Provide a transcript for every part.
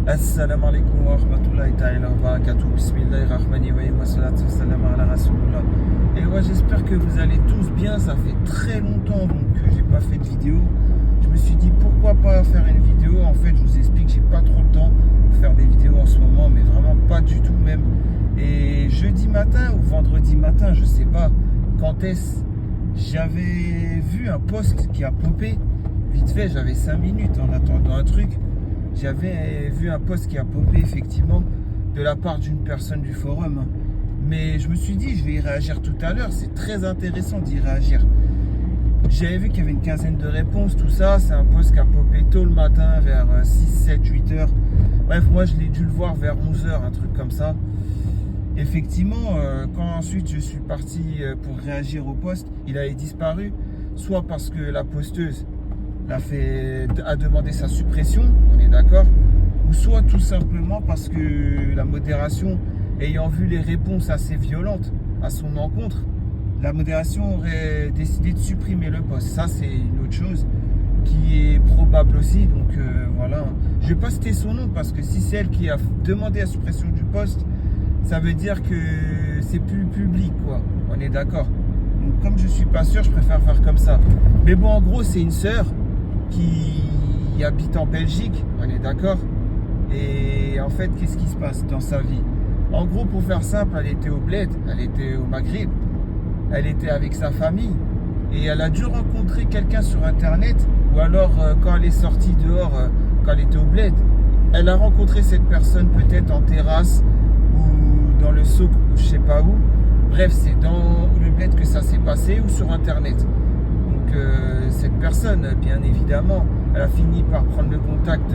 Assalamu alaikum wa rahmatullahi ta'ala wa barakatuh. Bismillahirrahmanirrahim wa salatu wa salam ala rasulullah. Et ouais, j'espère que vous allez tous bien. Ça fait très longtemps donc que j'ai pas fait de vidéo. Je me suis dit pourquoi pas faire une vidéo. En fait, je vous explique, j'ai pas trop le temps de faire des vidéos en ce moment, mais vraiment pas du tout même. Et jeudi matin ou vendredi matin, je sais pas quand est-ce, j'avais vu un post qui a popé. Vite fait, j'avais 5 minutes en attendant un truc. J'avais vu un post qui a popé effectivement de la part d'une personne du forum. Mais je me suis dit, je vais y réagir tout à l'heure. C'est très intéressant d'y réagir. J'avais vu qu'il y avait une quinzaine de réponses, tout ça. C'est un post qui a popé tôt le matin, vers 6, 7, 8 heures. Bref, moi je l'ai dû le voir vers 11 heures, un truc comme ça. Effectivement, quand ensuite je suis parti pour réagir au post, il avait disparu. Soit parce que la posteuse a demandé sa suppression, on est d'accord, ou soit tout simplement parce que la modération, ayant vu les réponses assez violentes à son encontre, la modération aurait décidé de supprimer le post. Ça, c'est une autre chose qui est probable aussi. Donc voilà, je vais pas citer son nom parce que si c'est elle qui a demandé la suppression du post, ça veut dire que c'est plus public, quoi. On est d'accord. Donc comme je suis pas sûr, je préfère faire comme ça. Mais bon, en gros, c'est une sœur qui habite en Belgique, on est d'accord. Et en fait, qu'est-ce qui se passe dans sa vie? En gros, pour faire simple, elle était au Bled, elle était au Maghreb, elle était avec sa famille, et elle a dû rencontrer quelqu'un sur Internet, ou alors quand elle est sortie dehors, quand elle était au Bled, elle a rencontré cette personne peut-être en terrasse, ou dans le souk, ou je sais pas où. Bref, c'est dans le Bled que ça s'est passé, ou sur Internet. Cette personne, bien évidemment, elle a fini par prendre le contact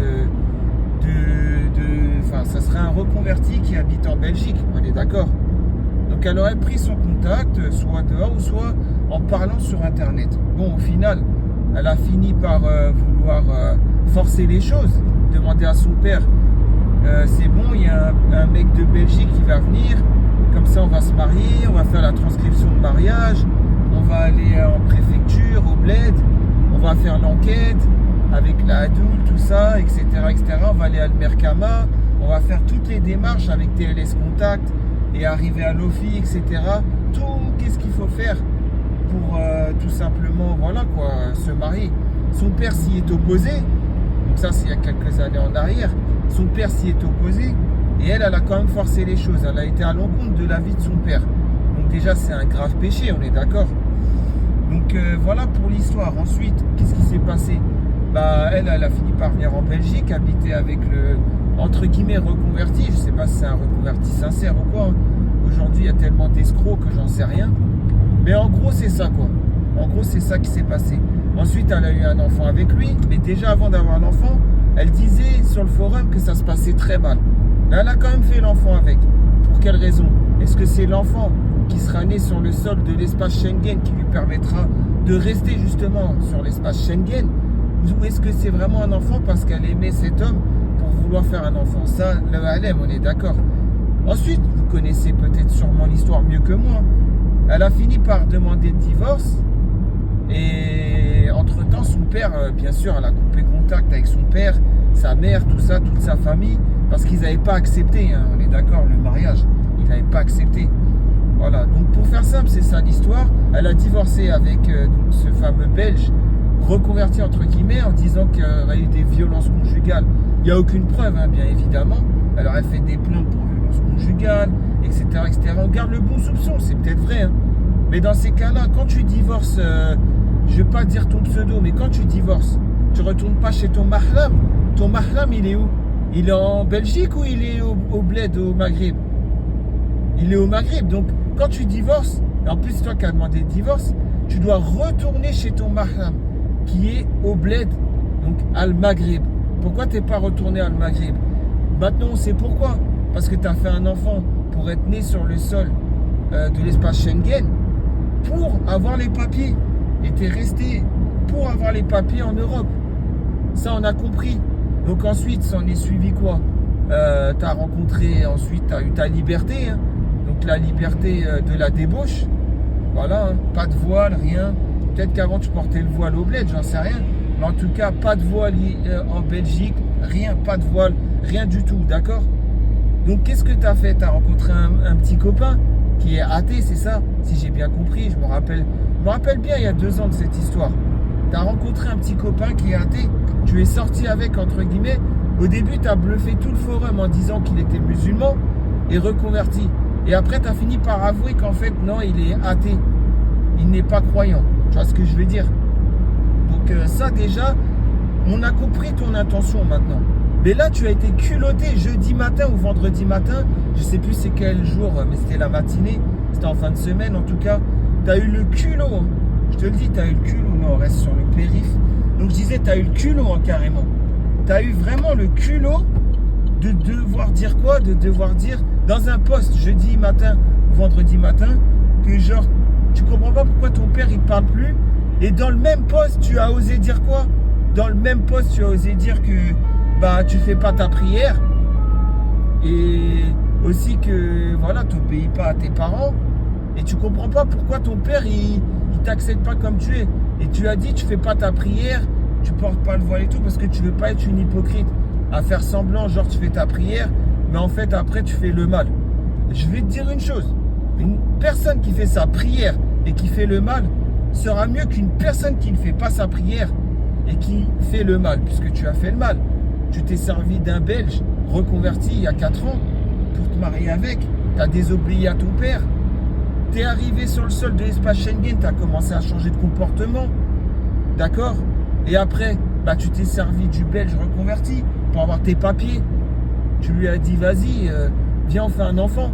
enfin, ça serait un reconverti qui habite en Belgique, on est d'accord. Donc elle aurait pris son contact, soit dehors ou soit en parlant sur Internet. Bon, au final, elle a fini par vouloir forcer les choses, demander à son père, c'est bon, il y a un mec de Belgique qui va venir, comme ça on va se marier, on va faire la transcription de mariage, on va aller en préfecture, au Bled, on va faire l'enquête avec la Hadoul, tout ça, etc., etc. On va aller à Merkama, on va faire toutes les démarches avec TLS Contact et arriver à l'OFI, etc. Tout, qu'est-ce qu'il faut faire pour tout simplement, voilà quoi, se marier. Son père s'y est opposé, donc ça c'est il y a quelques années en arrière, son père s'y est opposé et elle a quand même forcé les choses, elle a été à l'encontre de l'avis de son père. Donc déjà c'est un grave péché, on est d'accord. Donc voilà pour l'histoire. Ensuite, qu'est-ce qui s'est passé? Elle a fini par venir en Belgique, habiter avec le, entre guillemets, reconverti. Je sais pas si c'est un reconverti sincère ou quoi. Aujourd'hui, il y a tellement d'escrocs que j'en sais rien. Mais en gros, c'est ça, quoi. En gros, c'est ça qui s'est passé. Ensuite, elle a eu un enfant avec lui. Mais déjà, avant d'avoir l'enfant, elle disait sur le forum que ça se passait très mal. Mais elle a quand même fait l'enfant avec. Pour quelle raison? Est-ce que c'est l'enfant qui sera né sur le sol de l'espace Schengen qui lui permettra de rester justement sur l'espace Schengen? Ou est-ce que c'est vraiment un enfant parce qu'elle aimait cet homme pour vouloir faire un enfant? Ça, le Alem, on est d'accord. Ensuite, vous connaissez peut-être sûrement l'histoire mieux que moi. Elle a fini par demander le divorce. Et entre-temps, son père, bien sûr, elle a coupé contact avec son père, sa mère, tout ça, toute sa famille, parce qu'ils n'avaient pas accepté, hein, on est d'accord, le mariage. Ils n'avaient pas accepté. Voilà, donc pour faire simple, c'est ça l'histoire. Elle a divorcé avec donc, ce fameux Belge, reconverti entre guillemets, en disant qu'il y a eu des violences conjugales. Il n'y a aucune preuve, hein, bien évidemment. Elle aurait fait des plaintes pour violences conjugales, etc., etc. On garde le bon soupçon, c'est peut-être vrai. Hein. Mais dans ces cas-là, quand tu divorces, je ne vais pas dire ton pseudo, mais quand tu divorces, tu ne retournes pas chez ton mahram. Ton mahram, il est où? Il est en Belgique ou il est au Bled, au Maghreb? Il est au Maghreb. Donc, quand tu divorces, et en plus, toi qui as demandé le divorce, tu dois retourner chez ton mahram, qui est au Bled, donc al Maghreb. Pourquoi tu n'es pas retourné al Maghreb? Maintenant, on sait pourquoi. Parce que tu as fait un enfant pour être né sur le sol de l'espace Schengen, pour avoir les papiers. Et tu es resté pour avoir les papiers en Europe. Ça, on a compris. Donc ensuite, ça en est suivi quoi? Tu as rencontré, ensuite, tu as eu ta liberté. Hein. Donc la liberté de la débauche. Voilà, hein. Pas de voile, rien. Peut-être qu'avant, tu portais le voile au Bled, j'en sais rien. Mais en tout cas, pas de voile en Belgique, rien, pas de voile. Rien du tout, d'accord? Donc qu'est-ce que tu as fait? Tu as rencontré un petit copain qui est athée, c'est ça? Si j'ai bien compris, je me rappelle bien il y a 2 ans de cette histoire. Tu as rencontré un petit copain qui est athée, tu es sorti avec, entre guillemets. Au début, tu as bluffé tout le forum en disant qu'il était musulman et reconverti. Et après, tu as fini par avouer qu'en fait, non, il est athée. Il n'est pas croyant. Tu vois ce que je veux dire? Donc ça, déjà, on a compris ton intention maintenant. Mais là, tu as été culotté jeudi matin ou vendredi matin. Je sais plus c'est quel jour, mais c'était la matinée. C'était en fin de semaine, en tout cas. Tu as eu le culot. Hein. Je te le dis, tu as eu le culot. Non, on reste sur le périph'. Donc je disais, tu as eu le culot, hein, carrément. Tu as eu vraiment le culot de devoir dire quoi? De devoir dire dans un post jeudi matin ou vendredi matin que genre, tu comprends pas pourquoi ton père il parle plus. Et dans le même post, tu as osé dire quoi? Dans le même post, tu as osé dire que bah tu fais pas ta prière et aussi que voilà, tu n'obéis pas à tes parents et tu comprends pas pourquoi ton père il t'accepte pas comme tu es. Et tu as dit tu fais pas ta prière, tu portes pas le voile et tout parce que tu veux pas être une hypocrite à faire semblant genre tu fais ta prière mais en fait après tu fais le mal. Je vais te dire une chose, une personne qui fait sa prière et qui fait le mal sera mieux qu'une personne qui ne fait pas sa prière et qui fait le mal, puisque tu as fait le mal. Tu t'es servi d'un Belge reconverti il y a 4 ans pour te marier avec, tu as désobéi à ton père, tu es arrivé sur le sol de l'espace Schengen, tu as commencé à changer de comportement, d'accord? Et après, bah, tu t'es servi du Belge reconverti pour avoir tes papiers. Tu lui as dit, vas-y, viens, on fait un enfant,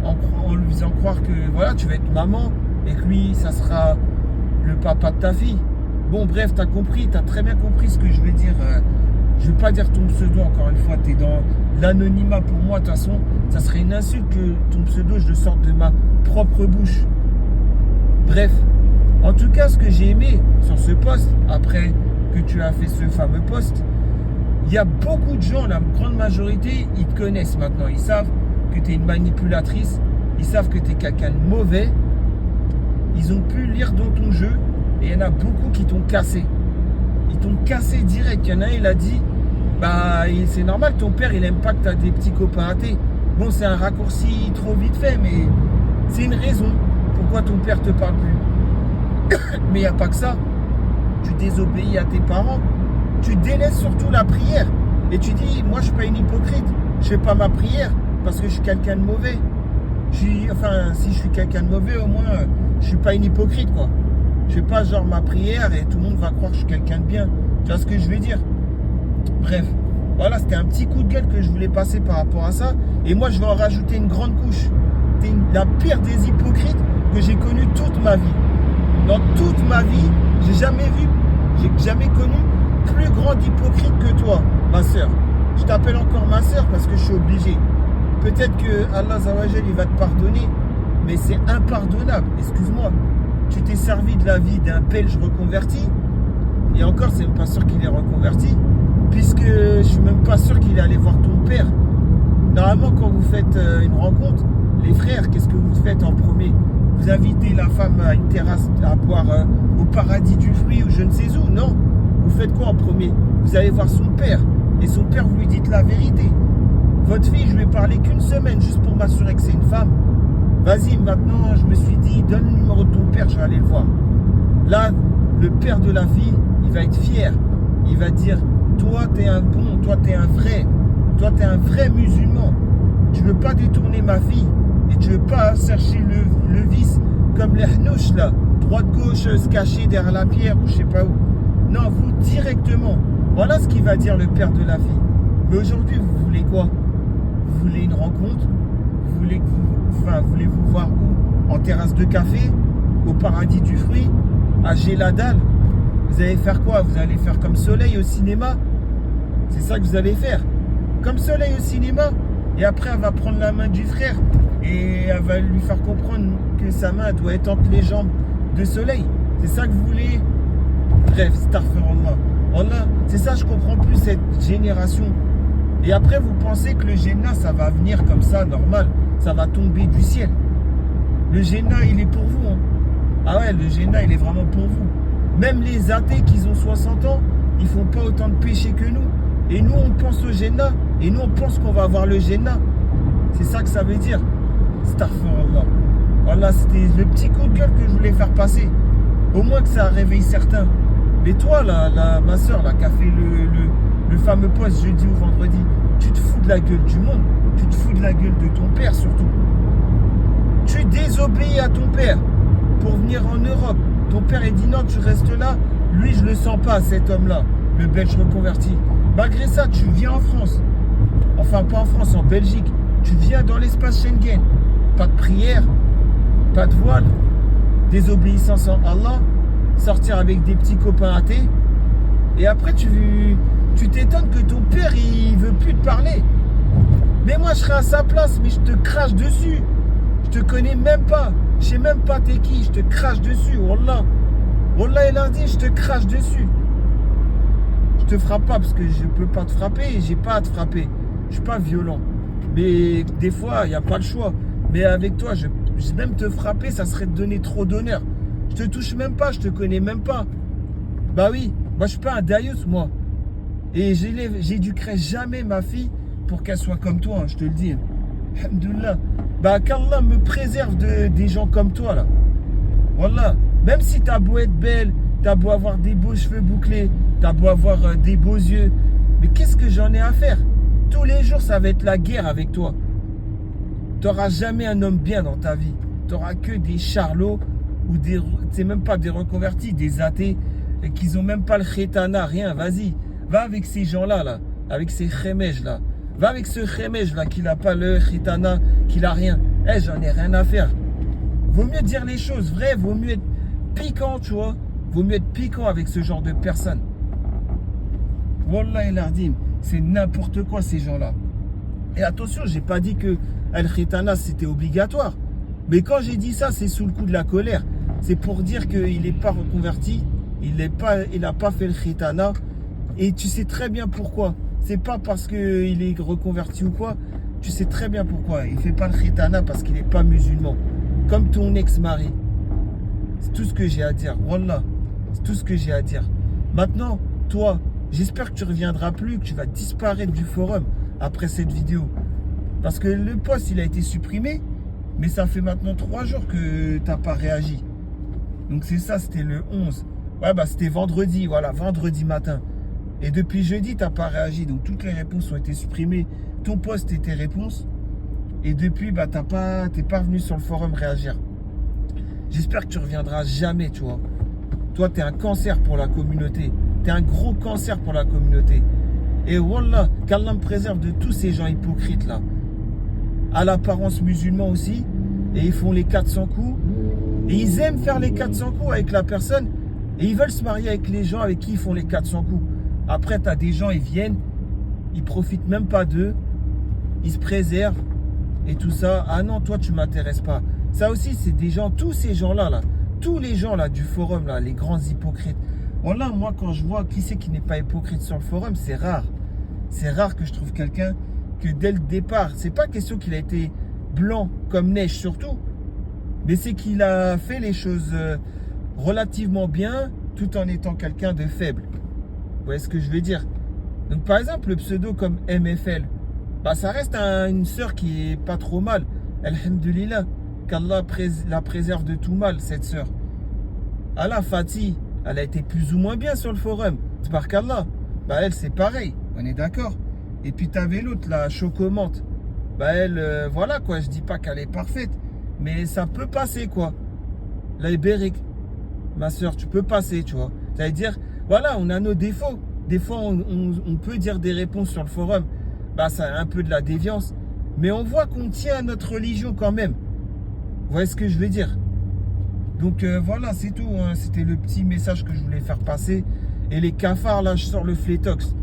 en lui faisant croire que voilà, tu vas être maman et que lui, ça sera le papa de ta fille. Bon, bref, tu as compris, tu as très bien compris ce que je veux dire. Je ne vais pas dire ton pseudo, encore une fois, tu es dans l'anonymat pour moi. De toute façon, ça serait une insulte que ton pseudo, je le sorte de ma propre bouche. Bref, en tout cas, ce que j'ai aimé sur ce post, après que tu as fait ce fameux post, il y a beaucoup de gens, la grande majorité, ils te connaissent maintenant. Ils savent que tu es une manipulatrice, ils savent que tu es quelqu'un de mauvais. Ils ont pu lire dans ton jeu et il y en a beaucoup qui t'ont cassé. Ils t'ont cassé direct. Il y en a un, il a dit, bah c'est normal, ton père, il aime pas que tu as des petits copains athées. Bon, c'est un raccourci trop vite fait, mais c'est une raison pourquoi ton père te parle plus. Mais il n'y a pas que ça. Tu désobéis à tes parents. Tu délaisses surtout la prière. Et tu dis, moi, je suis pas une hypocrite. Je fais pas ma prière parce que je suis quelqu'un de mauvais. Si je suis quelqu'un de mauvais, au moins, je suis pas une hypocrite, quoi. Je fais pas genre ma prière et tout le monde va croire que je suis quelqu'un de bien. Tu vois ce que je veux dire? Bref, voilà, c'était un petit coup de gueule que je voulais passer par rapport à ça. Et moi, je vais en rajouter une grande couche. T'es la pire des hypocrites que j'ai connue toute ma vie. Dans toute ma vie, j'ai jamais connu plus grande hypocrite que toi, ma soeur. Je t'appelle encore ma soeur parce que je suis obligé. Peut-être que Allah Zawajel, il va te pardonner, mais c'est impardonnable. Excuse-moi. Tu t'es servi de la vie d'un Belge reconverti, et encore, c'est même pas sûr qu'il est reconverti, puisque je suis même pas sûr qu'il est allé voir ton père. Normalement, quand vous faites une rencontre, les frères, qu'est-ce que vous faites en premier? Vous invitez la femme à une terrasse à boire au paradis du fruit ou je ne sais où, non? Vous faites quoi en premier? Vous allez voir son père, et son père, vous lui dites la vérité. Votre fille, je lui ai parlé qu'une semaine juste pour m'assurer que c'est une femme. Vas-y, maintenant, je me suis dit, donne le numéro de ton père, je vais aller le voir. Là, le père de la fille, il va être fier. Il va dire, toi, t'es un bon, toi, t'es un vrai musulman. Tu veux pas détourner ma fille et tu veux pas chercher le vice comme les hnouches, là, droite-gauche, se cacher derrière la pierre ou je sais pas où. Non, vous, directement. Voilà ce qu'il va dire le père de la fille. Mais aujourd'hui, vous voulez quoi? Vous voulez une rencontre? Voulez-vous voir où? En terrasse de café? Au paradis du fruit? À Géladal? Vous allez faire quoi? Vous allez faire comme Soleil au cinéma? C'est ça que vous allez faire? Comme Soleil au cinéma? Et après, elle va prendre la main du frère et elle va lui faire comprendre que sa main doit être entre les jambes de Soleil. C'est ça que vous voulez? Bref, astaghfirullah. Wallah, c'est ça, je comprends plus cette génération. Et après, vous pensez que le Jannah, ça va venir comme ça, normal. Ça va tomber du ciel. Le Jannah, il est pour vous. Hein. Ah ouais, le Jannah, il est vraiment pour vous. Même les athées qui ont 60 ans, ils font pas autant de péchés que nous. Et nous, on pense au Jannah. Et nous, on pense qu'on va avoir le Jannah. C'est ça que ça veut dire. Astaghfirullah. Voilà, c'était le petit coup de gueule que je voulais faire passer. Au moins que ça réveille certains. Mais toi, là, ma soeur, là, qui a fait le fameux post jeudi ou vendredi, tu te fous de la gueule du monde. Tu te fous de la gueule de ton père, surtout. Tu désobéis à ton père pour venir en Europe. Ton père, il dit non, tu restes là. Lui, je le sens pas, cet homme-là, le Belge reconverti. Malgré ça, tu viens en France. Enfin, pas en France, en Belgique. Tu viens dans l'espace Schengen. Pas de prière, pas de voile, désobéissance en Allah, sortir avec des petits copains athées. Et après, tu t'étonnes que ton père, il veut plus te parler. Mais moi, je serais à sa place, mais je te crache dessus. Je te connais même pas. Je sais même pas t'es qui. Je te crache dessus. Wallah. Wallah, il a dit, je te crache dessus. Je te frappe pas parce que je peux pas te frapper et j'ai pas à te frapper. Je suis pas violent. Mais des fois, il n'y a pas le choix. Mais avec toi, même te frapper, ça serait te donner trop d'honneur. Je te touche même pas, je te connais même pas. Bah oui, moi je suis pas un daïus, moi. Et j'éduquerai jamais ma fille pour qu'elle soit comme toi, hein, je te le dis. Alhamdoulilah. Bah qu'Allah me préserve des gens comme toi là. Wallah. Même si t'as beau être belle, t'as beau avoir des beaux cheveux bouclés, t'as beau avoir des beaux yeux, mais qu'est-ce que j'en ai à faire? Tous les jours, ça va être la guerre avec toi. T'auras jamais un homme bien dans ta vie. T'auras que des charlots ou c'est même pas des reconvertis, des athées, et qu'ils ont même pas le khitana, rien. Vas-y, va avec ces gens-là, là, avec ces khemej là. Va avec ce khemej là, qui n'a pas le khitana, qui n'a rien. Eh, j'en ai rien à faire. Vaut mieux dire les choses vraies, vaut mieux être piquant, tu vois. Vaut mieux être piquant avec ce genre de personnes. Wallah el Ardim, c'est n'importe quoi ces gens-là. Et attention, j'ai pas dit que el khitana c'était obligatoire. Mais quand j'ai dit ça, c'est sous le coup de la colère. C'est pour dire qu'il n'est pas reconverti, il n'a pas fait le khitana. Et tu sais très bien pourquoi. C'est pas parce qu'il est reconverti ou quoi. Tu sais très bien pourquoi. Il ne fait pas le khitana parce qu'il n'est pas musulman. Comme ton ex-mari. C'est tout ce que j'ai à dire. Wallah. C'est tout ce que j'ai à dire. Maintenant, toi, j'espère que tu ne reviendras plus, que tu vas disparaître du forum après cette vidéo. Parce que le post, il a été supprimé. Mais ça fait maintenant 3 jours que tu n'as pas réagi. Donc c'est ça, c'était le 11. Ouais, bah c'était vendredi, voilà, vendredi matin. Et depuis jeudi, tu n'as pas réagi. Donc toutes les réponses ont été supprimées. Ton post et tes réponses. Et depuis, bah, t'es pas venu sur le forum réagir. J'espère que tu reviendras jamais, tu vois. Toi, tu es un cancer pour la communauté. Tu es un gros cancer pour la communauté. Et wallah, qu'Allah me préserve de tous ces gens hypocrites là. À l'apparence musulman aussi. Et ils font les 400 coups. Et ils aiment faire les 400 coups avec la personne. Et ils veulent se marier avec les gens avec qui ils font les 400 coups. Après, tu as des gens, ils viennent. Ils profitent même pas d'eux. Ils se préservent. Et tout ça. Ah non, toi, tu m'intéresses pas. Ça aussi, c'est des gens, tous ces gens-là, là. Tous les gens là du forum, là, les grands hypocrites. Voilà, moi, quand je vois qui c'est qui n'est pas hypocrite sur le forum, c'est rare. C'est rare que je trouve quelqu'un que dès le départ, c'est pas question qu'il a été blanc comme neige surtout, mais c'est qu'il a fait les choses relativement bien tout en étant quelqu'un de faible. Vous voyez ce que je veux dire? Donc par exemple, le pseudo comme MFL, bah, ça reste une sœur qui est pas trop mal. Alhamdulillah, qu'Allah la préserve de tout mal, cette sœur. Allah Fatih, elle a été plus ou moins bien sur le forum. Tabarakallah. Bah elle, c'est pareil, on est d'accord. Et puis t'avais l'autre, la Chocomante. Bah elle, voilà quoi, je dis pas qu'elle est parfaite, mais ça peut passer quoi. La Ibérique, ma soeur, tu peux passer, tu vois. Ça veut dire, voilà, on a nos défauts. Des fois, on peut dire des réponses sur le forum. Bah ça a un peu de la déviance. Mais on voit qu'on tient à notre religion quand même. Vous voyez ce que je veux dire? Donc voilà, c'est tout. Hein. C'était le petit message que je voulais faire passer. Et les cafards, là, je sors le Flétox.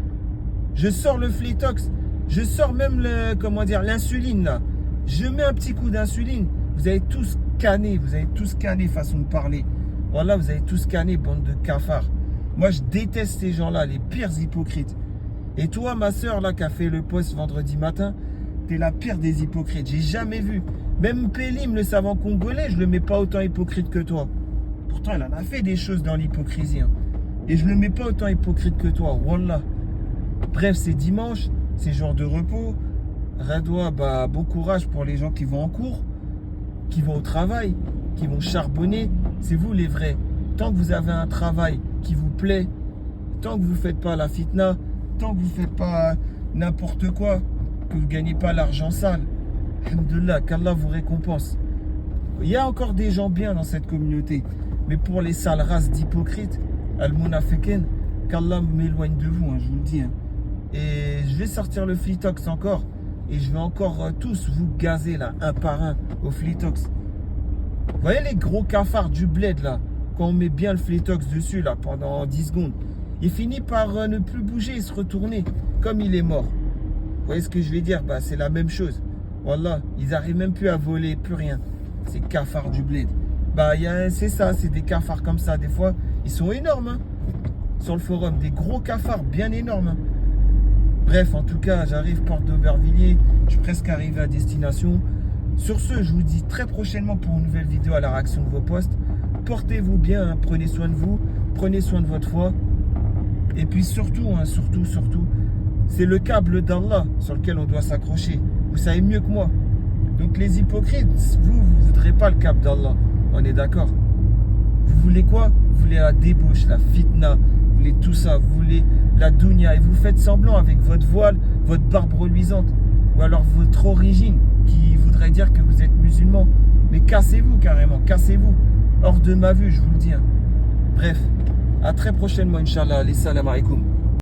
Je sors le Flétox. Je sors même l'insuline, là. Je mets un petit coup d'insuline. Vous avez tous scanné. Vous avez tous scanné, façon de parler. Voilà, vous avez tous scanné, bande de cafards. Moi, je déteste ces gens-là, les pires hypocrites. Et toi, ma soeur, là, qui a fait le post vendredi matin, t'es la pire des hypocrites. J'ai jamais vu. Même Pélim, le savant congolais, je le mets pas autant hypocrite que toi. Pourtant, il en a fait des choses dans l'hypocrisie. Hein. Et je le mets pas autant hypocrite que toi. Wallah. Bref, c'est dimanche, c'est jour de repos. Radoua, bah, bon courage pour les gens qui vont en cours, qui vont au travail, qui vont charbonner. C'est vous les vrais. Tant que vous avez un travail qui vous plaît, tant que vous ne faites pas la fitna, tant que vous ne faites pas n'importe quoi, que vous ne gagnez pas l'argent sale, alhamdoulilah, qu'Allah vous récompense. Il y a encore des gens bien dans cette communauté, mais pour les sales races d'hypocrites, al-munafiqin, qu'Allah m'éloigne de vous, hein, je vous le dis. Hein. Et je vais sortir le Flitox encore, et je vais encore tous vous gazer là, un par un, au Flitox. Vous voyez les gros cafards du bled là, quand on met bien le Flitox dessus là, pendant 10 secondes, il finit par ne plus bouger et se retourner, comme il est mort. Vous voyez ce que je vais dire? Bah, c'est la même chose. Wallah, ils n'arrivent même plus à voler, plus rien. Ces cafards du bled. Bah, c'est ça, c'est des cafards comme ça. Des fois, ils sont énormes. Hein, sur le forum, des gros cafards bien énormes. Hein. Bref, en tout cas, j'arrive porte d'Aubervilliers. Je suis presque arrivé à destination. Sur ce, je vous dis très prochainement pour une nouvelle vidéo à la réaction de vos posts. Portez-vous bien, hein, prenez soin de vous, prenez soin de votre foi. Et puis surtout, hein, surtout, c'est le câble d'Allah sur lequel on doit s'accrocher. Vous savez mieux que moi. Donc les hypocrites, vous ne voudrez pas le câble d'Allah. On est d'accord? Vous voulez quoi? Vous voulez la débauche, la fitna, vous voulez tout ça, vous voulez la dunya. Et vous faites semblant avec votre voile, votre barbe reluisante, ou alors votre origine, qui voudrait dire que vous êtes musulman. Mais cassez-vous carrément, cassez-vous. Hors de ma vue, je vous le dis. Hein. Bref, à très prochainement, Inch'Allah. Allez, salam alaikum.